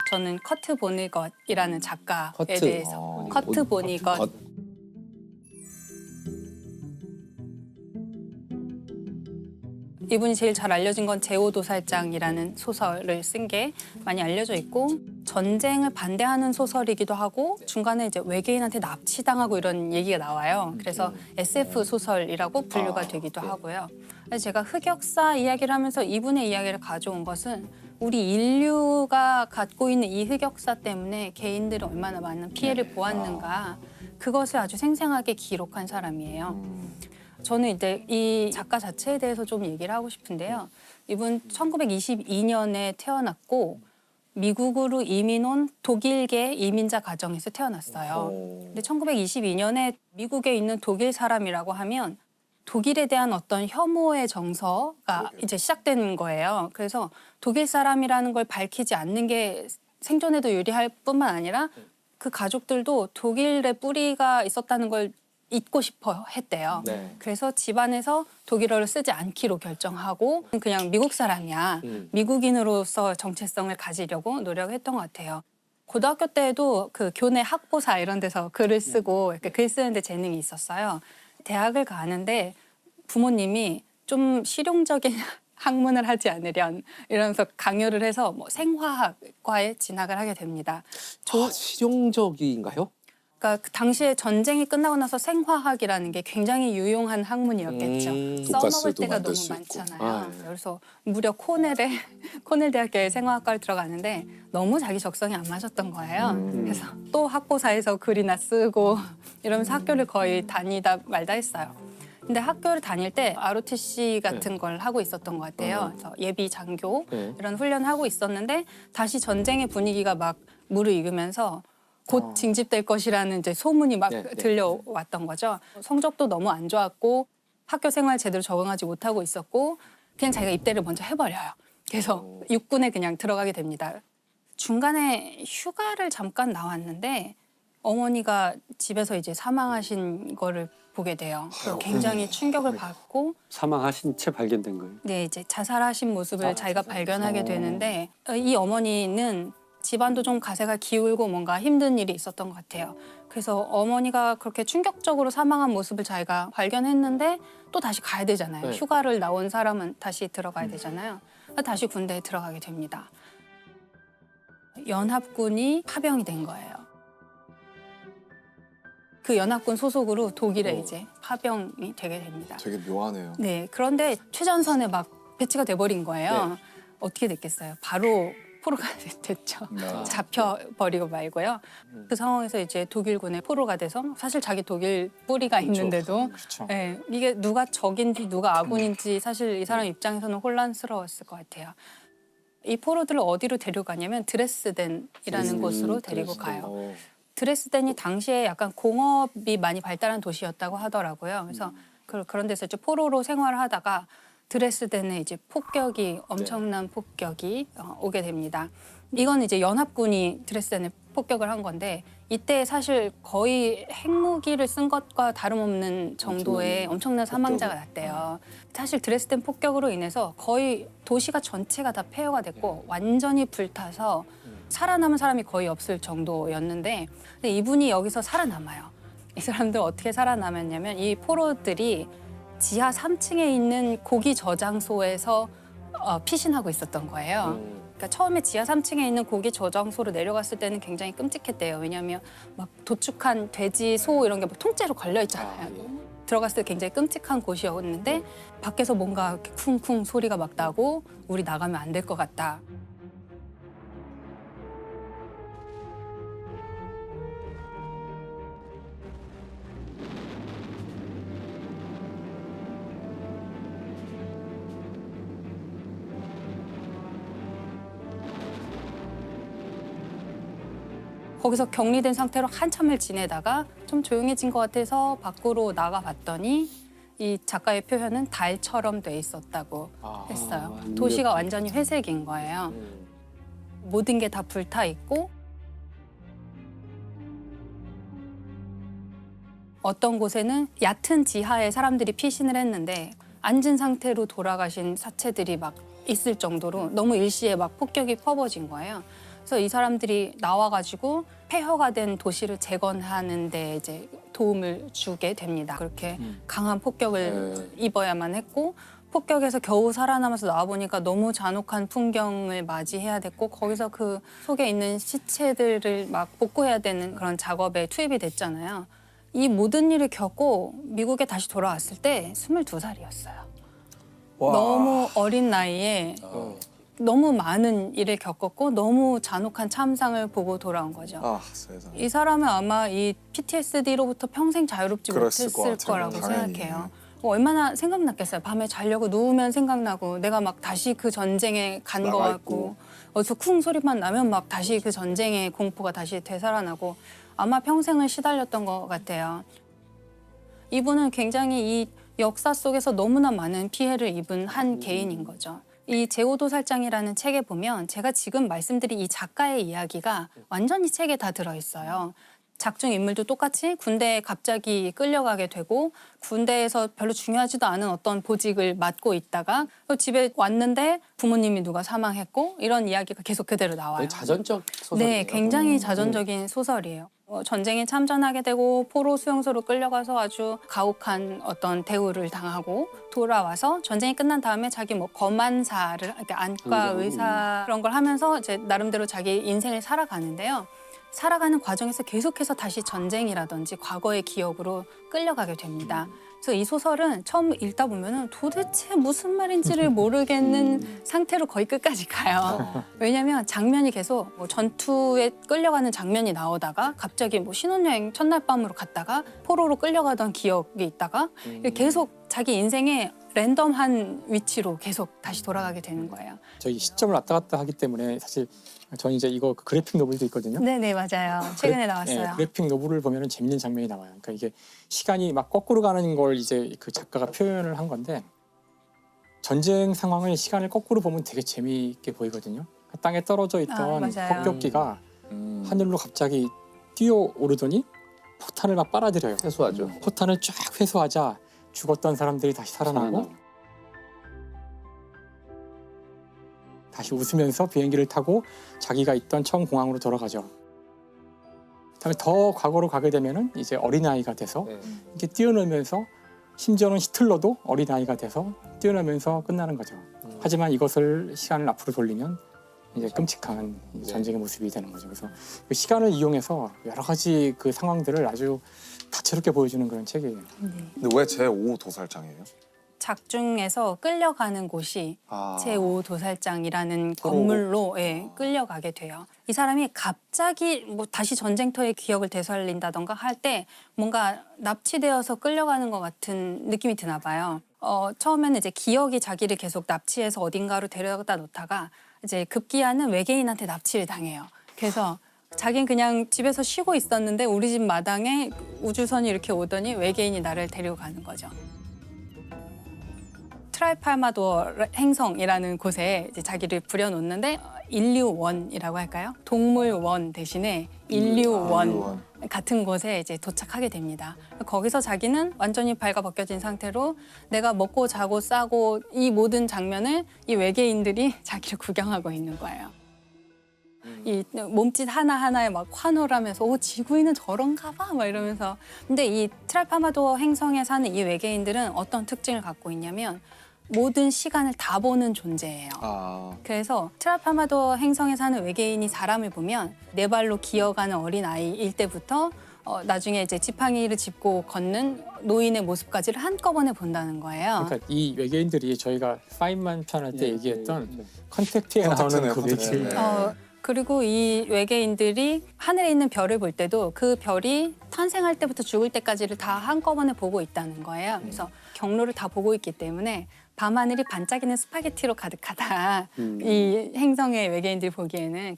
저는 커트 보니것이라는 작가에 커트. 대해서 커트 보니것. 이분이 제일 잘 알려진 건 제오도살장이라는 소설을 쓴 게 많이 알려져 있고, 전쟁을 반대하는 소설이기도 하고 중간에 이제 외계인한테 납치당하고 이런 얘기가 나와요. 그래서 SF 소설이라고 분류가 되기도 하고요. 그래서 제가 흑역사 이야기를 하면서 이분의 이야기를 가져온 것은 우리 인류가 갖고 있는 이 흑역사 때문에 개인들이 얼마나 많은 피해를 보았는가, 그것을 아주 생생하게 기록한 사람이에요. 저는 이제 이 작가 자체에 대해서 좀 얘기를 하고 싶은데요. 이분 1922년에 태어났고 미국으로 이민 온 독일계 이민자 가정에서 태어났어요. 근데 1922년에 미국에 있는 독일 사람이라고 하면 독일에 대한 어떤 혐오의 정서가 이제 시작되는 거예요. 그래서 독일 사람이라는 걸 밝히지 않는 게 생존에도 유리할 뿐만 아니라 그 가족들도 독일의 뿌리가 있었다는 걸 잊고 싶어 했대요. 그래서 집안에서 독일어를 쓰지 않기로 결정하고 그냥 미국 사람이야. 미국인으로서 정체성을 가지려고 노력했던 것 같아요. 고등학교 때에도 그 교내 학보사 이런 데서 글을 쓰고 이렇게 글 쓰는데 재능이 있었어요. 대학을 가는데 부모님이 좀 실용적인 학문을 하지 않으련 이러면서 강요를 해서 뭐 생화학과에 진학을 하게 됩니다. 실용적인가요? 그러니까 그 당시에 전쟁이 끝나고 나서 생화학이라는 게 굉장히 유용한 학문이었겠죠. 써먹을 때가 너무 많잖아요. 그래서 무려 코넬 대학교에 생화학과를 들어가는데 너무 자기 적성이 안 맞았던 거예요. 그래서 또 학보사에서 글이나 쓰고 이러면서 학교를 거의 다니다 말다 했어요. 근데 학교를 다닐 때 ROTC 같은 걸 하고 있었던 것 같아요. 그래서 예비 장교 이런 훈련을 하고 있었는데 다시 전쟁의 분위기가 막 무르익으면서 곧 징집될 것이라는 이제 소문이 막 들려왔던 거죠. 성적도 너무 안 좋았고 학교 생활 제대로 적응하지 못하고 있었고 그냥 자기가 입대를 먼저 해버려요. 그래서 육군에 그냥 들어가게 됩니다. 중간에 휴가를 잠깐 나왔는데 어머니가 집에서 이제 사망하신 거를 보게 돼요. 그래서 굉장히 충격을 받고 사망하신 채 발견된 거예요? 네, 이제 자살하신 모습을 자기가 발견하게 되는데 이 어머니는 집안도 좀 가세가 기울고 뭔가 힘든 일이 있었던 것 같아요. 그래서 어머니가 그렇게 충격적으로 사망한 모습을 자기가 발견했는데 또 다시 가야 되잖아요. 휴가를 나온 사람은 다시 들어가야 되잖아요. 다시 군대에 들어가게 됩니다. 연합군이 파병이 된 거예요. 그 연합군 소속으로 독일에 이제 파병이 되게 됩니다. 되게 묘하네요. 네, 그런데 최전선에 막 배치가 돼버린 거예요. 어떻게 됐겠어요? 바로 포로가 됐죠. 잡혀버리고 말고요. 그 상황에서 이제 독일군의 포로가 돼서 사실 자기 독일 뿌리가 있는데도 네, 이게 누가 적인지 누가 아군인지 사실 이 사람 입장에서는 혼란스러웠을 것 같아요. 이 포로들을 어디로 데려가냐면 드레스덴이라는 곳으로 데리고 가요. 드레스덴이 당시에 약간 공업이 많이 발달한 도시였다고 하더라고요. 그래서 그런 데서 이제 포로로 생활을 하다가 드레스덴에 이제 폭격이 엄청난 폭격이 오게 됩니다. 이건 이제 연합군이 드레스덴에 폭격을 한 건데 이때 사실 거의 핵무기를 쓴 것과 다름없는 정도의 엄청난 사망자가 났대요. 사실 드레스덴 폭격으로 인해서 거의 도시가 전체가 다 폐허가 됐고 완전히 불타서 살아남은 사람이 거의 없을 정도였는데 근데 이분이 여기서 살아남아요. 이 사람들 어떻게 살아남았냐면 이 포로들이 지하 3층에 있는 고기 저장소에서 피신하고 있었던 거예요. 그러니까 처음에 지하 3층에 있는 고기 저장소로 내려갔을 때는 굉장히 끔찍했대요. 왜냐하면 막 도축한 돼지, 소 이런 게 막 통째로 걸려 있잖아요. 들어갔을 때 굉장히 끔찍한 곳이었는데 밖에서 뭔가 이렇게 쿵쿵 소리가 막 나고 우리 나가면 안 될 것 같다. 거기서 격리된 상태로 한참을 지내다가 좀 조용해진 것 같아서 밖으로 나가봤더니 이 작가의 표현은 달처럼 돼 있었다고 했어요. 도시가 완전히 회색인 거예요. 모든 게 다 불타 있고 어떤 곳에는 얕은 지하에 사람들이 피신을 했는데 앉은 상태로 돌아가신 사체들이 막 있을 정도로 너무 일시에 막 폭격이 퍼부어진 거예요. 그래서 이 사람들이 나와가지고 폐허가 된 도시를 재건하는 데 이제 도움을 주게 됩니다. 그렇게 강한 폭격을 입어야만 했고 폭격에서 겨우 살아남아서 나와보니까 너무 잔혹한 풍경을 맞이해야 됐고 거기서 그 속에 있는 시체들을 막 복구해야 되는 그런 작업에 투입이 됐잖아요. 이 모든 일을 겪고 미국에 다시 돌아왔을 때 22살이었어요. 너무 어린 나이에 너무 많은 일을 겪었고 너무 잔혹한 참상을 보고 돌아온 거죠. 아, 세상에. 이 사람은 아마 이 PTSD로부터 평생 자유롭지 그랬을 못했을 것 같아요. 거라고 당연히. 생각해요. 얼마나 생각났겠어요. 밤에 자려고 누우면 생각나고 내가 막 다시 그 전쟁에 간 거 나가 같고 어디서 쿵 소리만 나면 막 다시 그 전쟁의 공포가 다시 되살아나고 아마 평생을 시달렸던 것 같아요. 이분은 굉장히 이 역사 속에서 너무나 많은 피해를 입은 한 개인인 거죠. 이 제오도살장이라는 책에 보면 제가 지금 말씀드린 이 작가의 이야기가 완전히 책에 다 들어있어요. 작중 인물도 똑같이 군대에 갑자기 끌려가게 되고 군대에서 별로 중요하지도 않은 어떤 보직을 맡고 있다가 또 집에 왔는데 부모님이 누가 사망했고 이런 이야기가 계속 그대로 나와요. 자전적 소설이에요. 네, 굉장히 자전적인 소설이에요. 전쟁에 참전하게 되고 포로 수용소로 끌려가서 아주 가혹한 어떤 대우를 당하고 돌아와서 전쟁이 끝난 다음에 자기 뭐 검안사를 이렇게 안과 의사 그런 걸 하면서 이제 나름대로 자기 인생을 살아가는데요. 살아가는 과정에서 계속해서 다시 전쟁이라든지 과거의 기억으로 끌려가게 됩니다. 그래서 이 소설은 처음 읽다 보면은 도대체 무슨 말인지를 모르겠는 상태로 거의 끝까지 가요. 왜냐하면 장면이 계속 뭐 전투에 끌려가는 장면이 나오다가 갑자기 뭐 신혼여행 첫날 밤으로 갔다가 포로로 끌려가던 기억이 있다가 계속 자기 인생의 랜덤한 위치로 계속 다시 돌아가게 되는 거예요. 저희 시점을 왔다 갔다 하기 때문에 사실 저는 이제 이거 그래픽 노블도 있거든요. 네네 맞아요. 최근에 나왔어요. 네, 그래픽 노블을 보면은 재밌는 장면이 나와요. 그러니까 이게 시간이 막 거꾸로 가는 걸 이제 그 작가가 표현을 한 건데 전쟁 상황을 시간을 거꾸로 보면 되게 재미있게 보이거든요. 땅에 떨어져 있던 맞아요. 폭격기가 하늘로 갑자기 뛰어오르더니 포탄을 막 빨아들여요. 해소하죠. 포탄을 쫙 회수하자 죽었던 사람들이 다시 살아나고 다시 웃으면서 비행기를 타고 자기가 있던 처음 공항으로 돌아가죠. 그다음에 더 과거로 가게 되면은 이제 어린아이가 돼서 이렇게 뛰어놀면서 심지어는 히틀러도 어린아이가 돼서 뛰어놀면서 끝나는 거죠. 하지만 이것을 시간을 앞으로 돌리면 이제 끔찍한 전쟁의 모습이 되는 거죠. 그래서 그 시간을 이용해서 여러 가지 그 상황들을 아주 다채롭게 보여주는 그런 책이에요. 근데 왜 제5도살장이에요? 작중에서 끌려가는 곳이 제5도살장이라는 건물로 끌려가게 돼요. 이 사람이 갑자기 뭐 다시 전쟁터의 기억을 되살린다던가 할 때 뭔가 납치되어서 끌려가는 것 같은 느낌이 드나 봐요. 처음에는 이제 기억이 자기를 계속 납치해서 어딘가로 데려다 놓다가 이제 급기야는 외계인한테 납치를 당해요. 그래서 자긴 그냥 집에서 쉬고 있었는데 우리 집 마당에 우주선이 이렇게 오더니 외계인이 나를 데리고 가는 거죠. 트라이팔마도어 행성이라는 곳에 이제 자기를 부려놓는데 인류원이라고 할까요? 동물원 대신에 인류원 같은 곳에 이제 도착하게 됩니다. 거기서 자기는 완전히 발가벗겨진 상태로 내가 먹고 자고 싸고 이 모든 장면을 이 외계인들이 자기를 구경하고 있는 거예요. 이 몸짓 하나하나에 막 환호하면서 오 지구인은 저런가 봐 막 이러면서 근데 이 트라이팔마도어 행성에 사는 이 외계인들은 어떤 특징을 갖고 있냐면 모든 시간을 다 보는 존재예요. 그래서 트라이팔마도어 행성에 사는 외계인이 사람을 보면 네 발로 기어가는 어린 아이일 때부터 나중에 이제 지팡이를 짚고 걷는 노인의 모습까지를 한꺼번에 본다는 거예요. 그러니까 이 외계인들이 저희가 파인만 편할 때 얘기했던 컨택트에 나오는 그 외계인. 그리고 이 외계인들이 하늘에 있는 별을 볼 때도 그 별이 탄생할 때부터 죽을 때까지를 다 한꺼번에 보고 있다는 거예요. 그래서 경로를 다 보고 있기 때문에 밤하늘이 반짝이는 스파게티로 가득하다. 이 행성의 외계인들이 보기에는.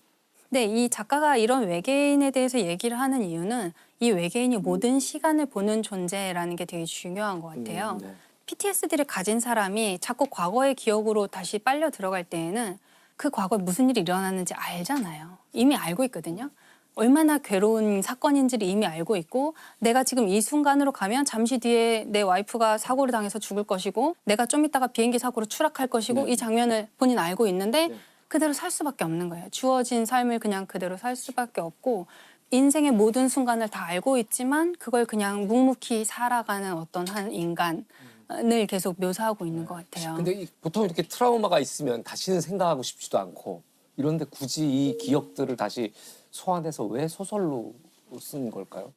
근데 이 작가가 이런 외계인에 대해서 얘기를 하는 이유는 이 외계인이 모든 시간을 보는 존재라는 게 되게 중요한 것 같아요. PTSD를 가진 사람이 자꾸 과거의 기억으로 다시 빨려 들어갈 때에는 그 과거에 무슨 일이 일어났는지 알잖아요. 이미 알고 있거든요. 얼마나 괴로운 사건인지를 이미 알고 있고 내가 지금 이 순간으로 가면 잠시 뒤에 내 와이프가 사고를 당해서 죽을 것이고 내가 좀 이따가 비행기 사고로 추락할 것이고 이 장면을 본인 알고 있는데 그대로 살 수밖에 없는 거예요. 주어진 삶을 그냥 그대로 살 수밖에 없고 인생의 모든 순간을 다 알고 있지만 그걸 그냥 묵묵히 살아가는 어떤 한 인간을 계속 묘사하고 있는 것 같아요. 근데 보통 이렇게 트라우마가 있으면 다시는 생각하고 싶지도 않고 이런데 굳이 이 기억들을 다시 소환해서 왜 소설로 쓴 걸까요?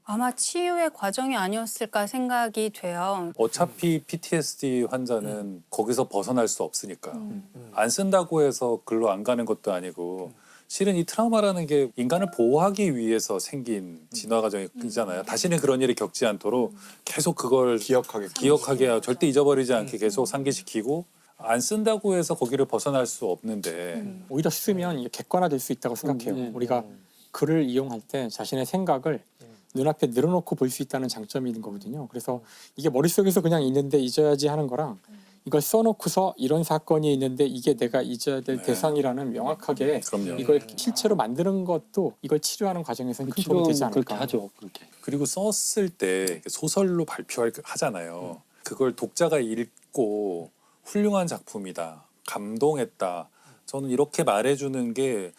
아마 치유의 과정이 아니었을까 생각이 돼요. 어차피 PTSD 환자는 거기서 벗어날 수 없으니까 안 쓴다고 해서 글로 안 가는 것도 아니고 실은 이 트라우마라는 게 인간을 보호하기 위해서 생긴 진화 과정이잖아요. 다시는 그런 일이 겪지 않도록 계속 그걸 기억하게 하고 절대 잊어버리지 않게 계속 상기시키고 안 쓴다고 해서 거기를 벗어날 수 없는데 오히려 쓰면 이게 객관화될 수 있다고 생각해요. 우리가 글을 이용할 때 자신의 생각을 눈앞에 늘어놓고 볼 수 있다는 장점이 있는 거거든요. 그래서 이게 머릿속에서 그냥 있는데 잊어야지 하는 거랑 이걸 써놓고서 이런 사건이 있는데 이게 내가 잊어야 될 대상이라는 명확하게 그럼요. 이걸 실체로 만드는 것도 이걸 치료하는 과정에서는 큰 도움이 되지 치료는 그렇게 않을까. 하죠. 그렇게. 그리고 썼을 때 소설로 하잖아요. 그걸 독자가 읽고 훌륭한 작품이다, 감동했다. 저는 이렇게 말해주는 게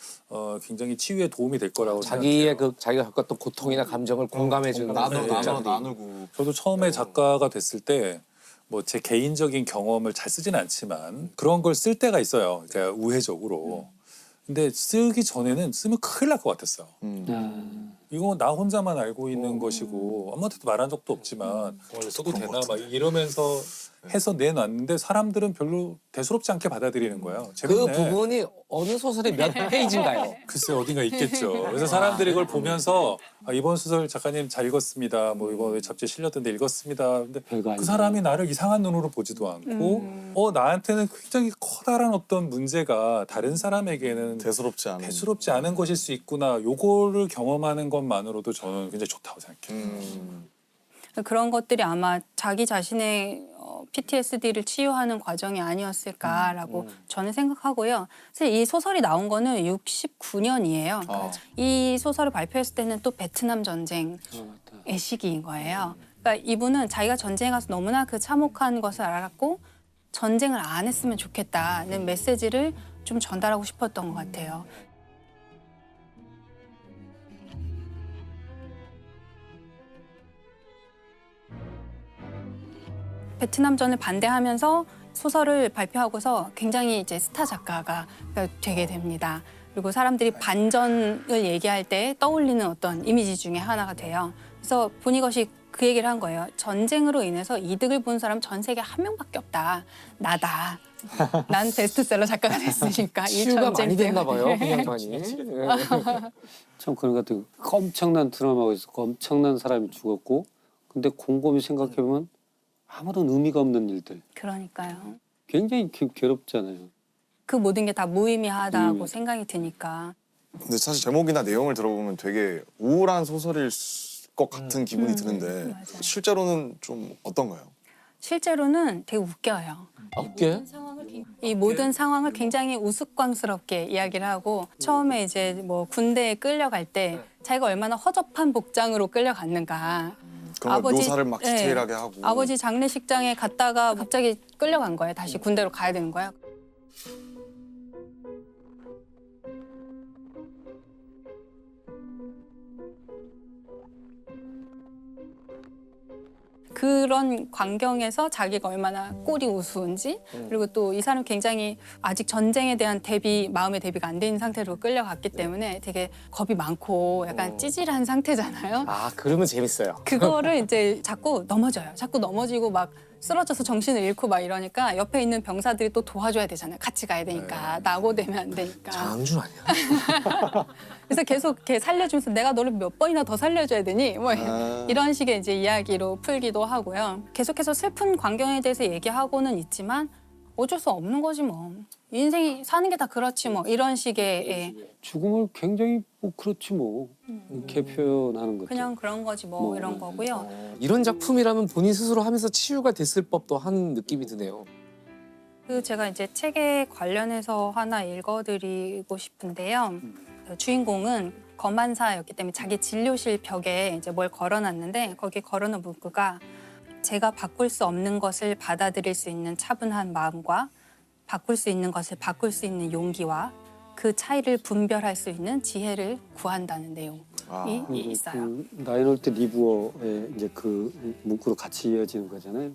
굉장히 치유에 도움이 될 거라고 자기의 생각해요. 자기가 겪었던 고통이나 감정을 공감해주는 독자들이. 나누고. 저도 처음에 작가가 됐을 때 뭐 제 개인적인 경험을 잘 쓰진 않지만 그런 걸 쓸 때가 있어요. 그러니까 우회적으로. 근데 쓰기 전에는 쓰면 큰일 날 것 같았어요. 이거 나 혼자만 알고 있는 것이고 아무한테도 말한 적도 없지만 써도 되나 막 이러면서 해서 내놨는데 사람들은 별로 대수롭지 않게 받아들이는 거예요. 그 재밌네. 부분이 어느 소설의 몇 페이지인가요? 글쎄 어딘가 있겠죠. 그래서 사람들이 이걸 보면서 이번 소설 작가님 잘 읽었습니다. 뭐 이번 잡지에 실렸던데 읽었습니다. 근데 별거 아니에요. 그 사람이 나를 이상한 눈으로 보지도 않고 나한테는 굉장히 커다란 어떤 문제가 다른 사람에게는 대수롭지 않은 것일 수 있구나. 요거를 경험하는 것만으로도 저는 굉장히 좋다고 생각해요. 그런 것들이 아마 자기 자신의 PTSD를 치유하는 과정이 아니었을까라고 저는 생각하고요. 사실 이 소설이 나온 거는 69년이에요. 이 소설을 발표했을 때는 또 베트남 전쟁의 시기인 거예요. 그러니까 이분은 자기가 전쟁에 가서 너무나 그 참혹한 것을 알았고 전쟁을 안 했으면 좋겠다는 메시지를 좀 전달하고 싶었던 것 같아요. 베트남전을 반대하면서 소설을 발표하고서 굉장히 이제 스타 작가가 되게 됩니다. 그리고 사람들이 반전을 얘기할 때 떠올리는 어떤 이미지 중에 하나가 돼요. 그래서 보니것이 그 얘기를 한 거예요. 전쟁으로 인해서 이득을 본 사람 전 세계에 한 명밖에 없다. 나다. 난 베스트셀러 작가가 됐으니까. 이 치유가 전쟁 많이 됐나 때문에. 봐요, 그 양반이. 참 그런 것 같아요. 엄청난 드라마가 있었고 엄청난 사람이 죽었고 근데 곰곰이 생각해보면 아무런 의미가 없는 일들. 그러니까요. 굉장히 괴롭잖아요. 그 모든 게 다 무의미하다고 생각이 드니까. 근데 사실 제목이나 내용을 들어보면 되게 우울한 소설일 것 같은 기분이 드는데 맞아요. 실제로는 좀 어떤가요? 실제로는 되게 웃겨요. 어깨? 이 모든 상황을 굉장히 우스꽝스럽게 이야기를 하고 처음에 이제 뭐 군대에 끌려갈 때 자기가 얼마나 허접한 복장으로 끌려갔는가. 그런 걸 묘사를 막 네. 디테일하게 하고. 아버지 장례식장에 갔다가 갑자기 끌려간 거예요. 다시 군대로 가야 되는 거예요. 그런 광경에서 자기가 얼마나 꼴이 우스운지 그리고 또 이 사람 굉장히 아직 전쟁에 대한 마음의 대비가 안 돼 있는 상태로 끌려갔기 때문에 되게 겁이 많고 약간 찌질한 상태잖아요. 아, 그러면 재밌어요. 그거를 이제 자꾸 넘어져요. 자꾸 넘어지고 막 쓰러져서 정신을 잃고 막 이러니까 옆에 있는 병사들이 또 도와줘야 되잖아요. 같이 가야 되니까. 낙오되면 안 되니까. 장준 아니야? 그래서 계속 이렇게 살려주면서 내가 너를 몇 번이나 더 살려줘야 되니? 뭐 이런 식의 이제 이야기로 풀기도 하고요. 계속해서 슬픈 광경에 대해서 얘기하고는 있지만 어쩔 수 없는 거지 뭐. 인생이 사는 게 다 그렇지 뭐. 이런 식의 죽음을 굉장히 뭐 그렇지 뭐 이렇게 표현하는 것도. 그냥 그런 거지 뭐 이런 거고요. 이런 작품이라면 본인 스스로 하면서 치유가 됐을 법도 한 느낌이 드네요. 그 제가 이제 책에 관련해서 하나 읽어드리고 싶은데요. 그 주인공은 검안사였기 때문에 자기 진료실 벽에 이제 뭘 걸어놨는데 거기 걸어놓은 문구가 제가 바꿀 수 없는 것을 받아들일 수 있는 차분한 마음과 바꿀 수 있는 것을 바꿀 수 있는 용기와 그 차이를 분별할 수 있는 지혜를 구한다는 내용이 있어요. 그 나인홀트 리뷰어의 이제 그 문구로 같이 이어지는 거잖아요.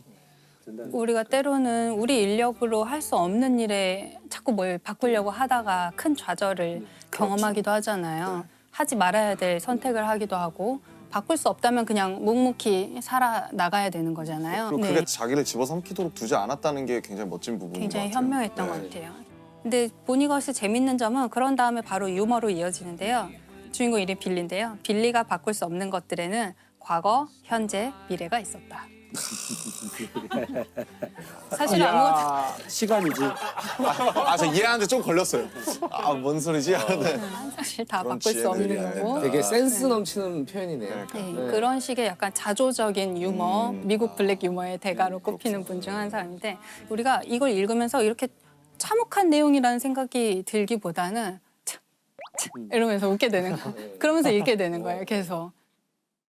우리가 때로는 우리 인력으로 할 수 없는 일에 자꾸 뭘 바꾸려고 하다가 큰 좌절을 경험하기도 하잖아요. 하지 말아야 될 선택을 하기도 하고 바꿀 수 없다면 그냥 묵묵히 살아나가야 되는 거잖아요. 그리고 네. 그게 자기를 집어삼키도록 두지 않았다는 게 굉장히 멋진 부분인 굉장히 것 같아요. 현명했던 네. 것 같아요. 근데 보니것이 재밌는 점은 그런 다음에 바로 유머로 이어지는데요. 주인공 이름이 빌리인데요. 빌리가 바꿀 수 없는 것들에는 과거, 현재, 미래가 있었다. 사실 아무것도 시간이지. 저 이해하는데 좀 걸렸어요. 뭔 소리지? 하는데 사실 다 그런 바꿀 수 없는 지혜들이 거고. 되게 센스 넘치는 표현이네요. 네, 그런 식의 약간 자조적인 유머, 미국 블랙 유머의 대가로 꼽히는 분 중 한 사람인데 우리가 이걸 읽으면서 이렇게 참혹한 내용이라는 생각이 들기보다는 참, 이러면서 웃게 되는 거. 그러면서 읽게 되는 거예요, 계속.